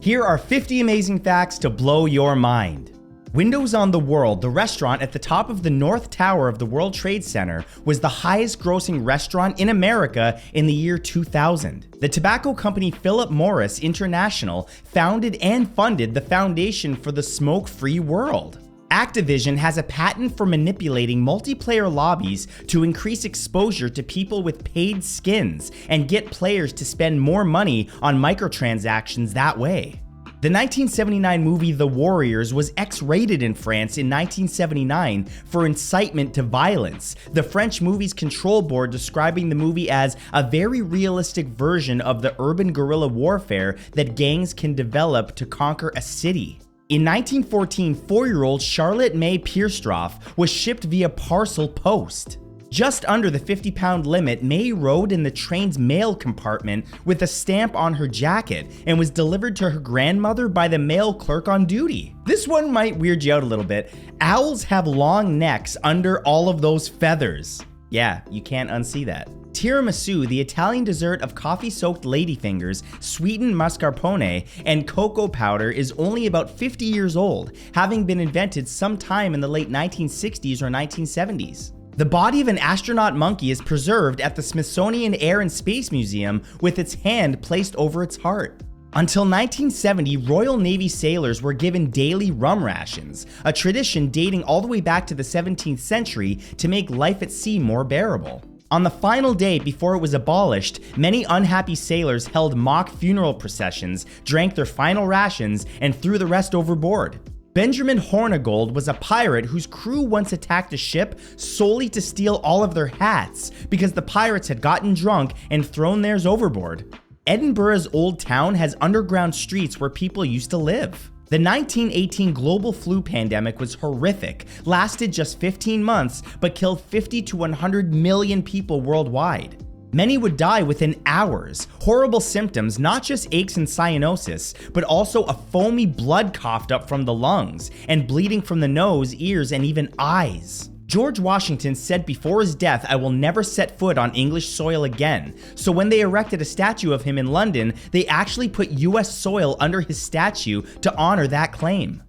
Here are 50 amazing facts to blow your mind. Windows on the World, the restaurant at the top of the North Tower of the World Trade Center, was the highest grossing restaurant in America in the year 2000. The tobacco company Philip Morris International founded and funded the Foundation for the Smoke-Free World. Activision has a patent for manipulating multiplayer lobbies to increase exposure to people with paid skins and get players to spend more money on microtransactions that way. The 1979 movie The Warriors was X-rated in France in 1979 for incitement to violence, the French Movies Control Board describing the movie as a very realistic version of the urban guerrilla warfare that gangs can develop to conquer a city. In 1914, 4-year-old Charlotte May Pierstroff was shipped via parcel post. Just under the 50-pound limit, May rode in the train's mail compartment with a stamp on her jacket and was delivered to her grandmother by the mail clerk on duty. This one might weird you out a little bit. Owls have long necks under all of those feathers. Yeah, you can't unsee that. Tiramisu, the Italian dessert of coffee-soaked ladyfingers, sweetened mascarpone, and cocoa powder, is only about 50 years old, having been invented sometime in the late 1960s or 1970s. The body of an astronaut monkey is preserved at the Smithsonian Air and Space Museum with its hand placed over its heart. Until 1970, Royal Navy sailors were given daily rum rations, a tradition dating all the way back to the 17th century to make life at sea more bearable. On the final day before it was abolished, many unhappy sailors held mock funeral processions, drank their final rations, and threw the rest overboard. Benjamin Hornigold was a pirate whose crew once attacked a ship solely to steal all of their hats because the pirates had gotten drunk and thrown theirs overboard. Edinburgh's Old Town has underground streets where people used to live. The 1918 global flu pandemic was horrific, lasted just 15 months, but killed 50 to 100 million people worldwide. Many would die within hours. Horrible symptoms, not just aches and cyanosis, but also a foamy blood coughed up from the lungs, and bleeding from the nose, ears, and even eyes. George Washington said before his death, "I will never set foot on English soil again." So when they erected a statue of him in London, they actually put US soil under his statue to honor that claim.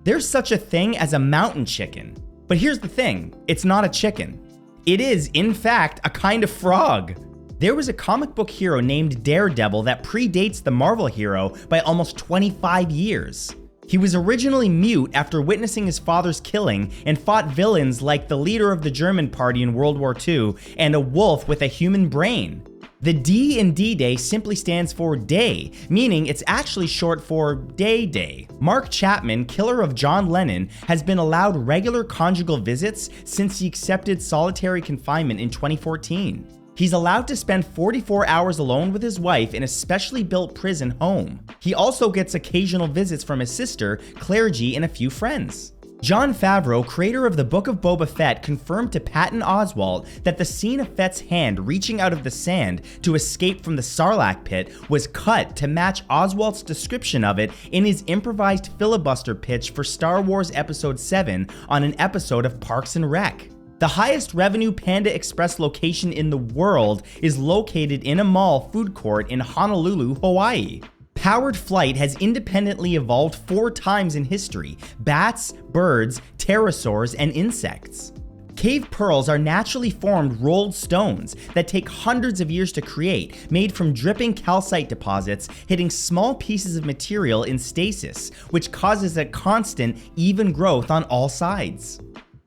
There's such a thing as a mountain chicken. But here's the thing, it's not a chicken. It is, in fact, a kind of frog. There was a comic book hero named Daredevil that predates the Marvel hero by almost 25 years. He was originally mute after witnessing his father's killing and fought villains like the leader of the German party in World War II and a wolf with a human brain. The D in D-Day simply stands for day, meaning it's actually short for Day Day. Mark Chapman, killer of John Lennon, has been allowed regular conjugal visits since he accepted solitary confinement in 2014. He's allowed to spend 44 hours alone with his wife in a specially built prison home. He also gets occasional visits from his sister, Clergy, and a few friends. Jon Favreau, creator of the Book of Boba Fett, confirmed to Patton Oswalt that the scene of Fett's hand reaching out of the sand to escape from the Sarlacc pit was cut to match Oswalt's description of it in his improvised filibuster pitch for Star Wars Episode 7 on an episode of Parks and Rec. The highest revenue Panda Express location in the world is located in a mall food court in Honolulu, Hawaii. Powered flight has independently evolved 4 times in history: bats, birds, pterosaurs, and insects. Cave pearls are naturally formed rolled stones that take hundreds of years to create, made from dripping calcite deposits hitting small pieces of material in stasis, which causes a constant, even growth on all sides.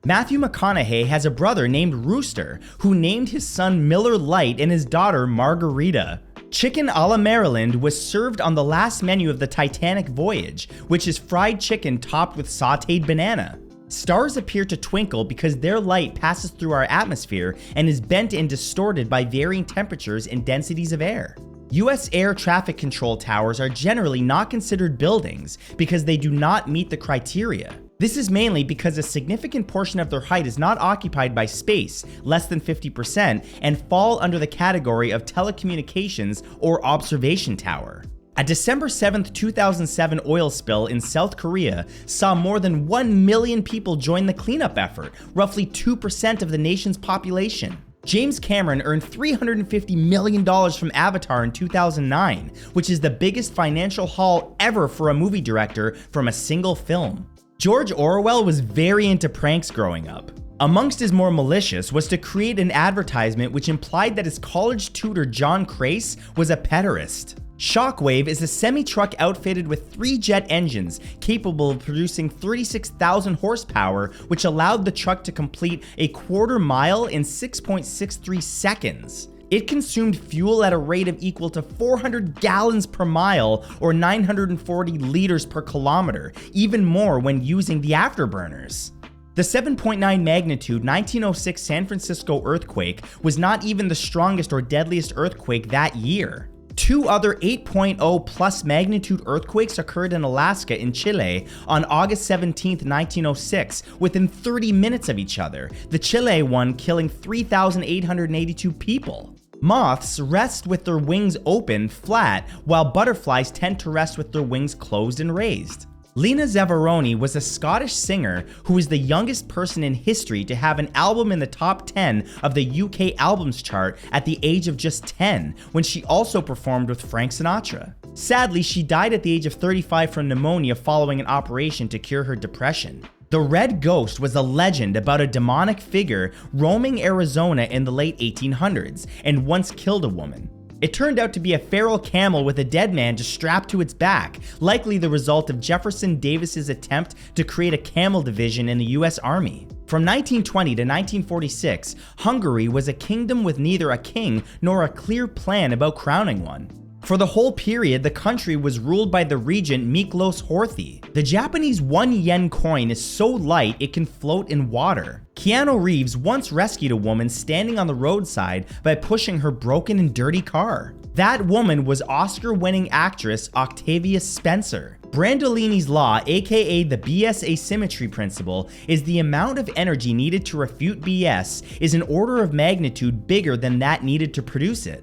Matthew McConaughey has a brother named Rooster, who named his son Miller Lite and his daughter Margarita. Chicken a la Maryland was served on the last menu of the Titanic voyage, which is fried chicken topped with sauteed banana. Stars appear to twinkle because their light passes through our atmosphere and is bent and distorted by varying temperatures and densities of air. US air traffic control towers are generally not considered buildings because they do not meet the criteria. This is mainly because a significant portion of their height is not occupied by space, less than 50%, and fall under the category of telecommunications or observation tower. A December 7, 2007 oil spill in South Korea saw more than 1 million people join the cleanup effort, roughly 2% of the nation's population. James Cameron earned $350 million from Avatar in 2009, which is the biggest financial haul ever for a movie director from a single film. George Orwell was very into pranks growing up. Amongst his more malicious was to create an advertisement which implied that his college tutor John Crace was a pederast. Shockwave is a semi-truck outfitted with 3 jet engines capable of producing 36,000 horsepower, which allowed the truck to complete a quarter mile in 6.63 seconds. It consumed fuel at a rate of equal to 400 gallons per mile or 940 liters per kilometer, even more when using the afterburners. The 7.9 magnitude 1906 San Francisco earthquake was not even the strongest or deadliest earthquake that year. 2 other 8.0 plus magnitude earthquakes occurred in Alaska in Chile on August 17, 1906, within 30 minutes of each other, the Chile one killing 3,882 people. Moths rest with their wings open, flat, while butterflies tend to rest with their wings closed and raised. Lena Zavaroni was a Scottish singer who is the youngest person in history to have an album in the top 10 of the UK albums chart at the age of just 10, when she also performed with Frank Sinatra. Sadly, she died at the age of 35 from pneumonia following an operation to cure her depression. The Red Ghost was a legend about a demonic figure roaming Arizona in the late 1800s and once killed a woman. It turned out to be a feral camel with a dead man just strapped to its back, likely the result of Jefferson Davis's attempt to create a camel division in the US Army. From 1920 to 1946, Hungary was a kingdom with neither a king nor a clear plan about crowning one. For the whole period, the country was ruled by the regent Miklos Horthy. The Japanese 1 yen coin is so light it can float in water. Keanu Reeves once rescued a woman standing on the roadside by pushing her broken and dirty car. That woman was Oscar-winning actress Octavia Spencer. Brandolini's law, aka the BS asymmetry principle, is the amount of energy needed to refute BS is an order of magnitude bigger than that needed to produce it.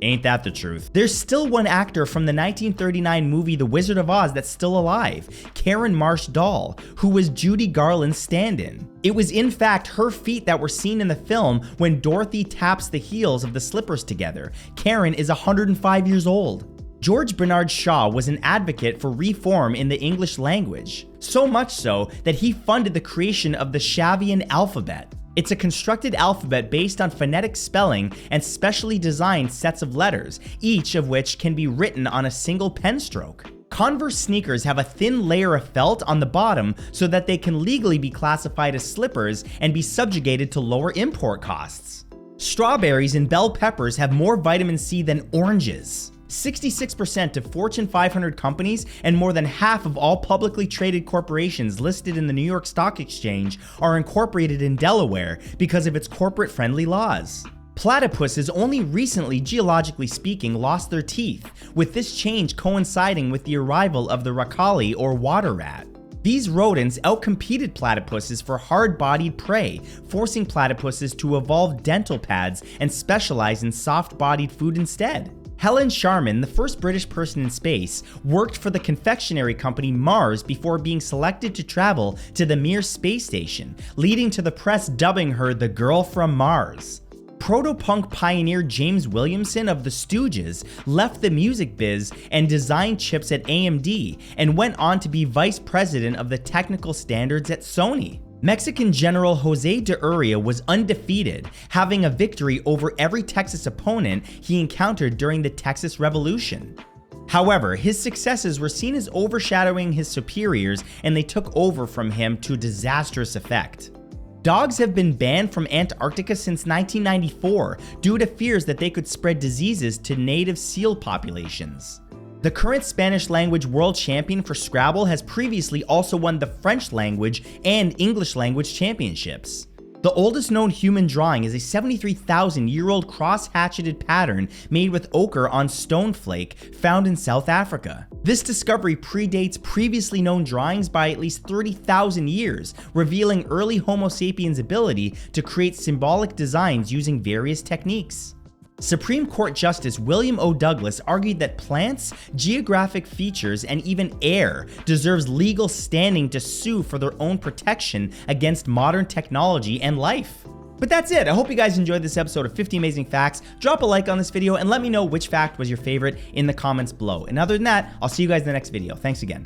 Ain't that the truth? There's still one actor from the 1939 movie The Wizard of Oz that's still alive, Karen Marsh Dahl, who was Judy Garland's stand-in. It was in fact her feet that were seen in the film when Dorothy taps the heels of the slippers together. Karen is 105 years old. George Bernard Shaw was an advocate for reform in the English language, so much so that he funded the creation of the Shavian alphabet. It's a constructed alphabet based on phonetic spelling and specially designed sets of letters, each of which can be written on a single pen stroke. Converse sneakers have a thin layer of felt on the bottom so that they can legally be classified as slippers and be subjugated to lower import costs. Strawberries and bell peppers have more vitamin C than oranges. 66% of Fortune 500 companies and more than half of all publicly traded corporations listed in the New York Stock Exchange are incorporated in Delaware because of its corporate-friendly laws. Platypuses only recently, geologically speaking, lost their teeth, with this change coinciding with the arrival of the racali or water rat. These rodents outcompeted platypuses for hard-bodied prey, forcing platypuses to evolve dental pads and specialize in soft-bodied food instead. Helen Sharman, the first British person in space, worked for the confectionery company Mars before being selected to travel to the Mir space station, leading to the press dubbing her the Girl from Mars. Proto-punk pioneer James Williamson of the Stooges left the music biz and designed chips at AMD and went on to be vice president of the technical standards at Sony. Mexican General Jose de Urrea was undefeated, having a victory over every Texas opponent he encountered during the Texas Revolution. However, his successes were seen as overshadowing his superiors, and they took over from him to disastrous effect. Dogs have been banned from Antarctica since 1994 due to fears that they could spread diseases to native seal populations. The current Spanish language world champion for Scrabble has previously also won the French language and English language championships. The oldest known human drawing is a 73,000-year-old cross-hatcheted pattern made with ochre on stone flake found in South Africa. This discovery predates previously known drawings by at least 30,000 years, revealing early Homo sapiens' ability to create symbolic designs using various techniques. Supreme Court Justice William O. Douglas argued that plants, geographic features, and even air deserves legal standing to sue for their own protection against modern technology and life. But that's it. I hope you guys enjoyed this episode of 50 Amazing Facts. Drop a like on this video and let me know which fact was your favorite in the comments below. And other than that, I'll see you guys in the next video. Thanks again.